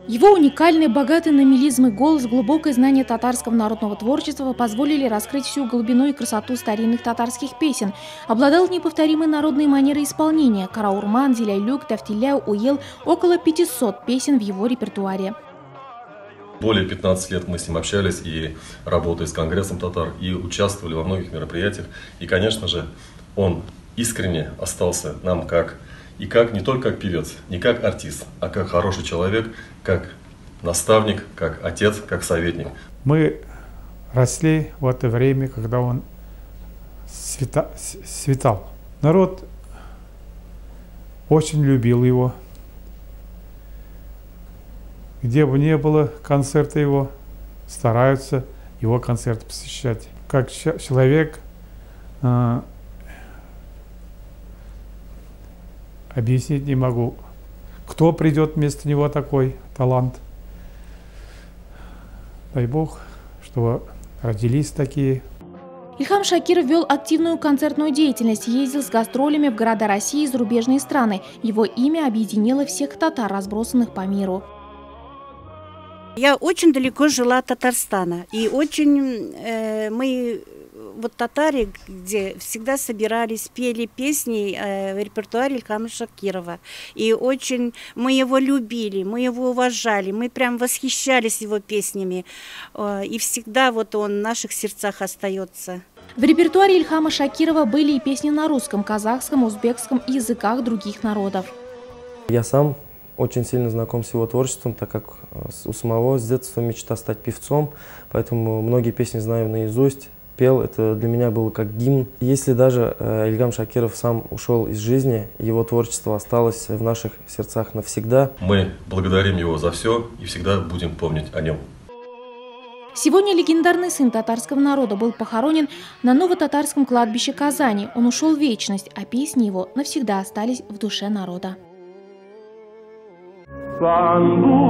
Его уникальный, богатый на мелизмы голос, глубокое знание татарского народного творчества позволили раскрыть всю глубину и красоту старинных татарских песен. Обладал неповторимой народной манерой исполнения. Караурман, Зиляйлюк, Тафтиляу, Уел – около 500 песен в его репертуаре. Более 15 лет мы с ним общались и работали с Конгрессом татар, и участвовали во многих мероприятиях. И, конечно же, он искренне остался нам не только как певец, не как артист, а как хороший человек, как наставник, как отец, как советник. Мы росли в это время, когда он светал. Народ очень любил его. Где бы ни было концерта его, стараются его концерты посещать. Как человек объяснить не могу, кто придет вместо него такой талант. Дай Бог, чтобы родились такие. Ильхам Шакиров вел активную концертную деятельность, ездил с гастролями в города России и зарубежные страны. Его имя объединило всех татар, разбросанных по миру. Я очень далеко жила от Татарстана, и очень мы вот татари, где всегда собирались, пели песни в репертуаре Ильхама Шакирова. И очень мы его любили, мы его уважали, мы прям восхищались его песнями. И всегда вот он в наших сердцах остается. В репертуаре Ильхама Шакирова были и песни на русском, казахском, узбекском и языках других народов. Я сам очень сильно знаком с его творчеством, так как у самого с детства мечта стать певцом, поэтому многие песни знаю наизусть, пел, это для меня было как гимн. Если даже Ильхам Шакиров сам ушел из жизни, его творчество осталось в наших сердцах навсегда. Мы благодарим его за все и всегда будем помнить о нем. Сегодня легендарный сын татарского народа был похоронен на Ново-Татарском кладбище Казани. Он ушел в вечность, а песни его навсегда остались в душе народа. Sandu